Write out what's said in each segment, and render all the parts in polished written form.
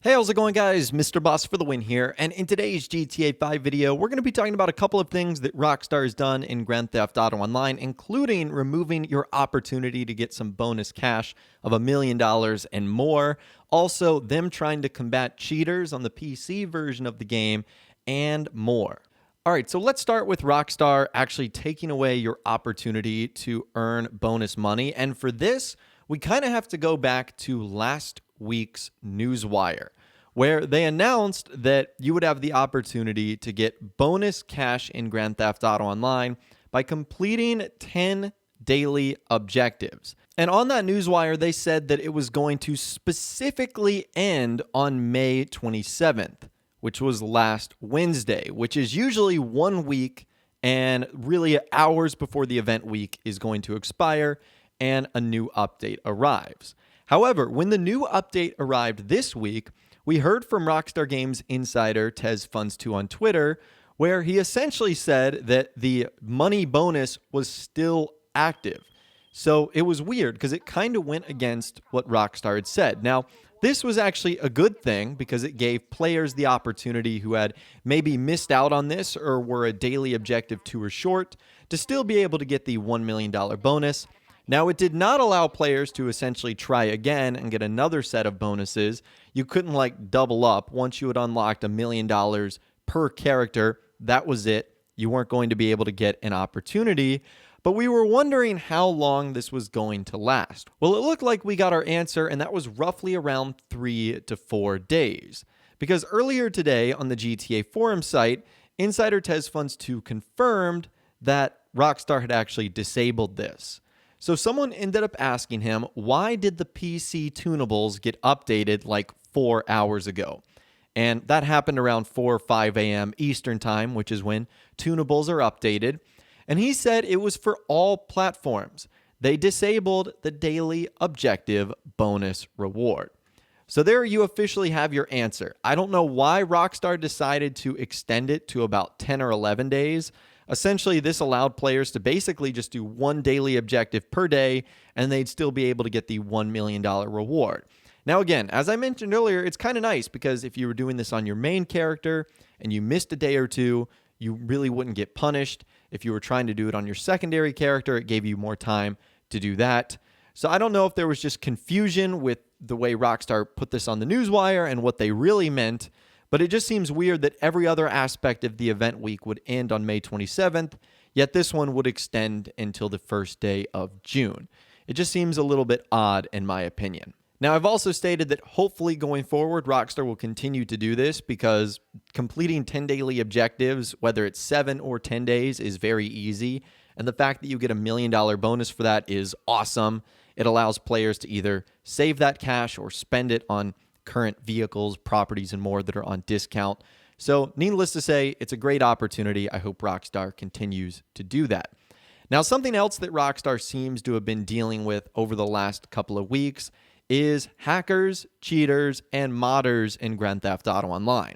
Hey, how's it going, guys? Mr. Boss for the win here, and in today's GTA 5 video, we're going to be talking about a couple of things that Rockstar has done in Grand Theft Auto Online, including removing your opportunity to get some bonus cash of $1 million and more. Also, them trying to combat cheaters on the PC version of the game, and more. All right, so let's start with Rockstar actually taking away your opportunity to earn bonus money, and for this, we kind of have to go back to last week's Newswire, where they announced that you would have the opportunity to get bonus cash in Grand Theft Auto Online by completing 10 daily objectives. And on that Newswire, they said that it was going to specifically end on May 27th, which was last Wednesday, which is usually 1 week and really hours before the event week is going to expire and a new update arrives. However, when the new update arrived this week, we heard from Rockstar Games insider Tez Funds2 on Twitter, where he essentially said that the money bonus was still active. So it was weird because it kind of went against what Rockstar had said. Now, this was actually a good thing because it gave players the opportunity who had maybe missed out on this or were a daily objective too short to still be able to get the $1 million bonus. Now, it did not allow players to essentially try again and get another set of bonuses. You couldn't double up. Once you had unlocked $1 million per character, that was it. You weren't going to be able to get an opportunity. But we were wondering how long this was going to last. Well, it looked like we got our answer, and that was roughly around 3 to 4 days. Because earlier today on the GTA forum site, insider Tez Funds2 confirmed that Rockstar had actually disabled this. So someone ended up asking him, why did the PC tunables get updated like 4 hours ago? And that happened around 4 or 5 a.m. Eastern time, which is when tunables are updated. And he said it was for all platforms. They disabled the daily objective bonus reward. So there you officially have your answer. I don't know why Rockstar decided to extend it to about 10 or 11 days. Essentially, this allowed players to basically just do one daily objective per day, and they'd still be able to get the $1 million reward. Now, again, as I mentioned earlier, it's kind of nice because if you were doing this on your main character and you missed a day or two, you really wouldn't get punished. If you were trying to do it on your secondary character, it gave you more time to do that. So I don't know if there was just confusion with the way Rockstar put this on the Newswire and what they really meant, but it just seems weird that every other aspect of the event week would end on May 27th, yet this one would extend until the first day of June. It just seems a little bit odd in my opinion. Now, I've also stated that hopefully going forward, Rockstar will continue to do this because completing 10 daily objectives, whether it's 7 or 10 days, is very easy. And the fact that you get $1 million bonus for that is awesome. It allows players to either save that cash or spend it on current vehicles, properties, and more that are on discount. So needless to say, it's a great opportunity. I hope Rockstar continues to do that. Now, something else that Rockstar seems to have been dealing with over the last couple of weeks is hackers, cheaters, and modders in Grand Theft Auto Online.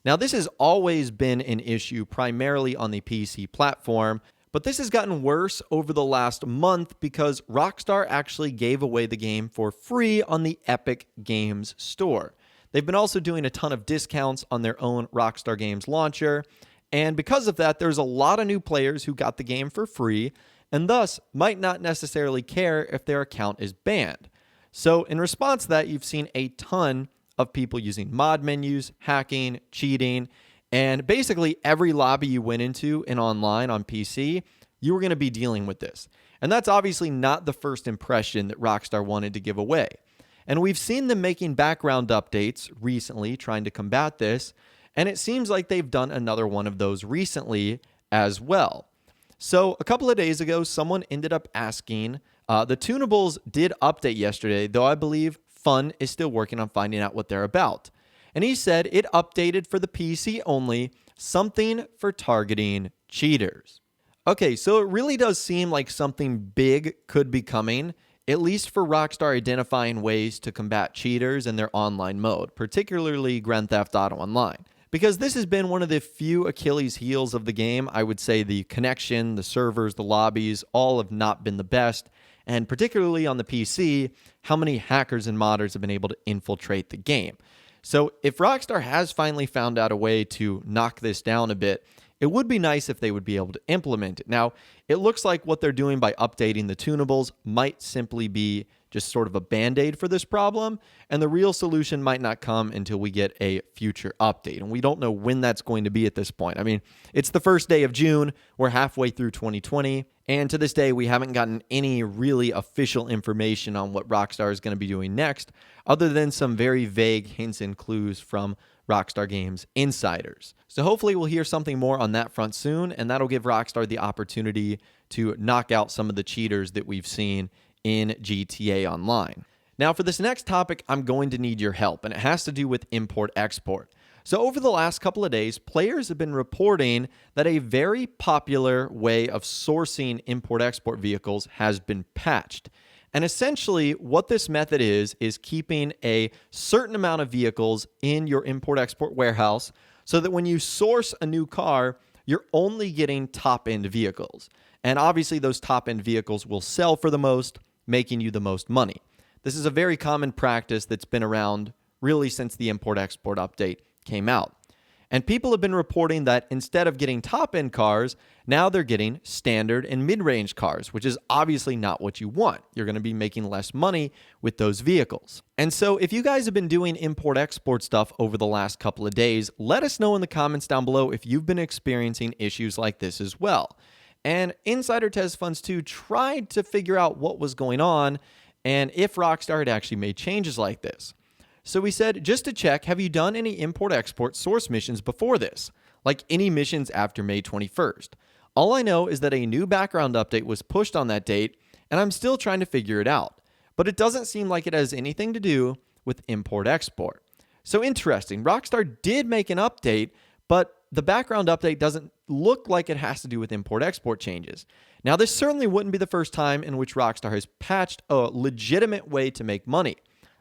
Now, this has always been an issue primarily on the PC platform, but this has gotten worse over the last month because Rockstar actually gave away the game for free on the Epic Games Store. They've been also doing a ton of discounts on their own Rockstar Games launcher, and because of that, there's a lot of new players who got the game for free and thus might not necessarily care if their account is banned. So in response to that, you've seen a ton of people using mod menus, hacking, cheating, and basically every lobby you went into in online on PC, you were going to be dealing with this. And that's obviously not the first impression that Rockstar wanted to give away. And we've seen them making background updates recently trying to combat this, and it seems like they've done another one of those recently as well. So a couple of days ago, someone ended up asking, the tunables did update yesterday, though I believe Fun is still working on finding out what they're about. And he said it updated for the PC only, something for targeting cheaters. Okay, so it really does seem like something big could be coming, at least for Rockstar identifying ways to combat cheaters in their online mode, particularly Grand Theft Auto Online. Because this has been one of the few Achilles heels of the game. I would say the connection, the servers, the lobbies, all have not been the best. And particularly on the PC, how many hackers and modders have been able to infiltrate the game. So if Rockstar has finally found out a way to knock this down a bit, it would be nice if they would be able to implement it. Now, it looks like what they're doing by updating the tunables might simply be just sort of a band-aid for this problem, and the real solution might not come until we get a future update. And we don't know when that's going to be at this point. I mean, it's the first day of June, we're halfway through 2020, and to this day, we haven't gotten any really official information on what Rockstar is going to be doing next, other than some very vague hints and clues from Rockstar Games insiders. So hopefully we'll hear something more on that front soon, and that'll give Rockstar the opportunity to knock out some of the cheaters that we've seen in GTA Online. Now, for this next topic, I'm going to need your help, and it has to do with import-export. So over the last couple of days, players have been reporting that a very popular way of sourcing import-export vehicles has been patched. And essentially, what this method is keeping a certain amount of vehicles in your import-export warehouse so that when you source a new car, you're only getting top-end vehicles. And obviously, those top-end vehicles will sell for the most, making you the most money. This is a very common practice that's been around really since the import-export update came out. And people have been reporting that instead of getting top-end cars, now they're getting standard and mid-range cars, which is obviously not what you want. You're going to be making less money with those vehicles. And so if you guys have been doing import-export stuff over the last couple of days, let us know in the comments down below if you've been experiencing issues like this as well. And Insider Tez Funds 2 tried to figure out what was going on and if Rockstar had actually made changes like this. So we said, just to check, have you done any import-export source missions before this? Like any missions after May 21st? All I know is that a new background update was pushed on that date, and I'm still trying to figure it out. But it doesn't seem like it has anything to do with import-export. So interesting, Rockstar did make an update, but the background update doesn't look like it has to do with import-export changes. Now, this certainly wouldn't be the first time in which Rockstar has patched a legitimate way to make money.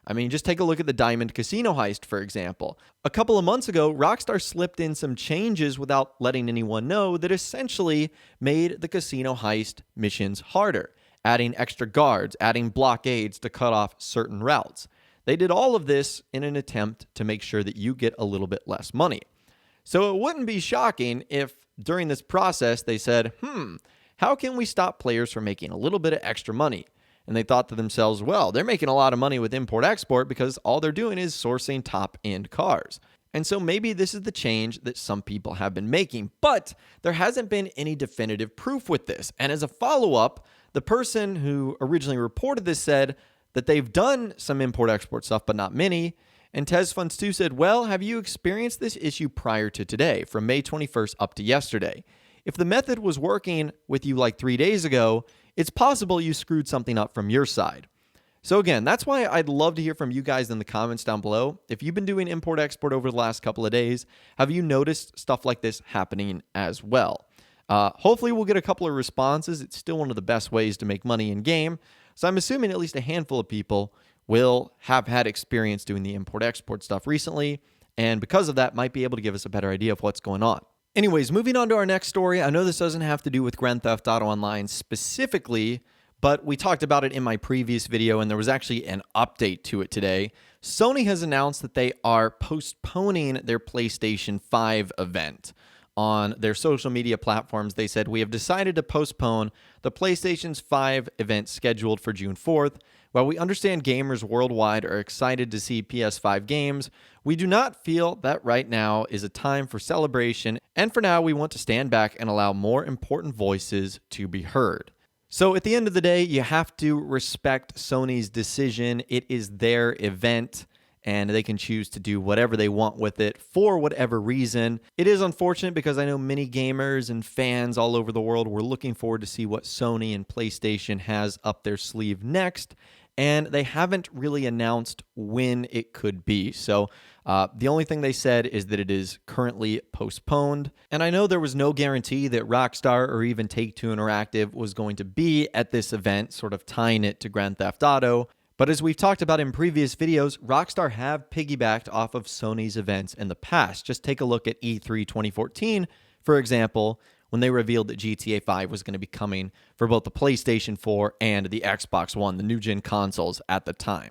I mean, just take a look at the Diamond Casino heist, for example. A couple of months ago, Rockstar slipped in some changes without letting anyone know that essentially made the casino heist missions harder, adding extra guards, adding blockades to cut off certain routes. They did all of this in an attempt to make sure that you get a little bit less money. So it wouldn't be shocking if during this process they said, how can we stop players from making a little bit of extra money? And they thought to themselves, well, they're making a lot of money with import-export because all they're doing is sourcing top-end cars. And so maybe this is the change that some people have been making, but there hasn't been any definitive proof with this. And as a follow-up, the person who originally reported this said that they've done some import-export stuff, but not many. And Tez Funds 2 said, well, have you experienced this issue prior to today, from May 21st up to yesterday? If the method was working with you like 3 days ago, it's possible you screwed something up from your side. So again, that's why I'd love to hear from you guys in the comments down below. If you've been doing import-export over the last couple of days, have you noticed stuff like this happening as well? Hopefully we'll get a couple of responses. It's still one of the best ways to make money in game. So I'm assuming at least a handful of people will have had experience doing the import-export stuff recently, and because of that, might be able to give us a better idea of what's going on. Anyways, moving on to our next story. I know this doesn't have to do with Grand Theft Auto Online specifically, but we talked about it in my previous video, and there was actually an update to it today. Sony has announced that they are postponing their PlayStation 5 event. On their social media platforms, they said, we have decided to postpone the PlayStation's 5 event scheduled for June 4th. While we understand gamers worldwide are excited to see PS5 games, we do not feel that right now is a time for celebration, and for now we want to stand back and allow more important voices to be heard. So at the end of the day, you have to respect Sony's decision. It is their event, and they can choose to do whatever they want with it for whatever reason. It is unfortunate because I know many gamers and fans all over the world were looking forward to see what Sony and PlayStation has up their sleeve next, and they haven't really announced when it could be. So the only thing they said is that it is currently postponed. And I know there was no guarantee that Rockstar or even Take-Two Interactive was going to be at this event, sort of tying it to Grand Theft Auto. But as we've talked about in previous videos, Rockstar have piggybacked off of Sony's events in the past. Just take a look at E3 2014, for example, when they revealed that GTA 5 was going to be coming for both the PlayStation 4 and the Xbox One, the new-gen consoles at the time.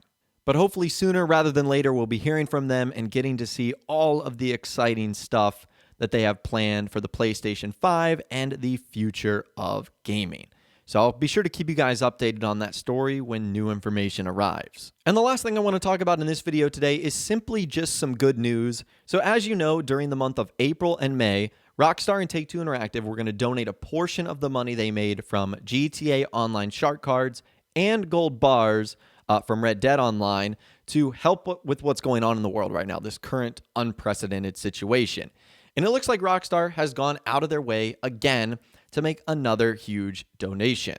But hopefully sooner rather than later, we'll be hearing from them and getting to see all of the exciting stuff that they have planned for the PlayStation 5 and the future of gaming. So I'll be sure to keep you guys updated on that story when new information arrives. And the last thing I want to talk about in this video today is simply just some good news. So as you know, during the month of April and May, Rockstar and Take-Two Interactive were going to donate a portion of the money they made from GTA Online Shark Cards and gold bars from Red Dead Online to help with what's going on in the world right now, this current unprecedented situation. And it looks like Rockstar has gone out of their way again to make another huge donation.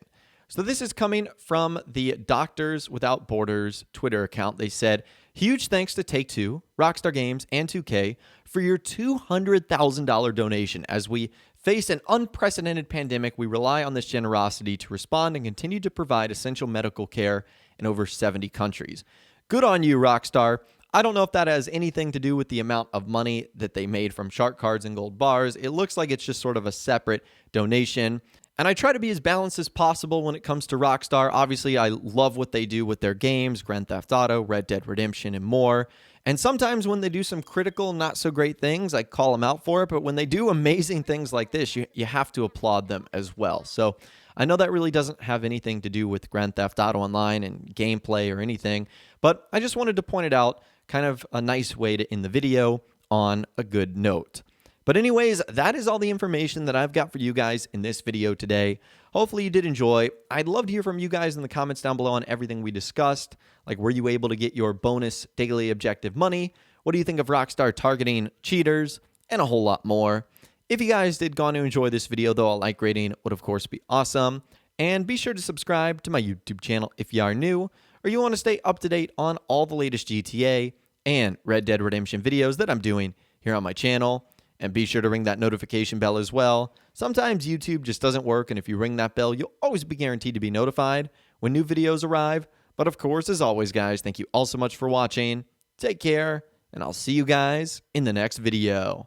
So this is coming from the Doctors Without Borders Twitter account. They said, "Huge thanks to Take-Two, Rockstar Games, and 2K for your $200,000 donation. As we face an unprecedented pandemic, we rely on this generosity to respond and continue to provide essential medical care in over 70 countries. Good on you, Rockstar." I don't know if that has anything to do with the amount of money that they made from shark cards and gold bars. It looks like it's just sort of a separate donation. And I try to be as balanced as possible when it comes to Rockstar. Obviously, I love what they do with their games, Grand Theft Auto, Red Dead Redemption, and more. And sometimes when they do some critical, not so great things, I call them out for it. But when they do amazing things like this, you have to applaud them as well. So I know that really doesn't have anything to do with Grand Theft Auto Online and gameplay or anything. But I just wanted to point it out, kind of a nice way to end the video on a good note. But anyways, that is all the information that I've got for you guys in this video today. Hopefully you did enjoy. I'd love to hear from you guys in the comments down below on everything we discussed. Like, were you able to get your bonus daily objective money? What do you think of Rockstar targeting cheaters? And a whole lot more. If you guys did go on to enjoy this video, though, a like rating would of course be awesome. And be sure to subscribe to my YouTube channel if you are new, or you want to stay up to date on all the latest GTA and Red Dead Redemption videos that I'm doing here on my channel. And be sure to ring that notification bell as well. Sometimes YouTube just doesn't work, and if you ring that bell, you'll always be guaranteed to be notified when new videos arrive. But of course, as always, guys, thank you all so much for watching. Take care, and I'll see you guys in the next video.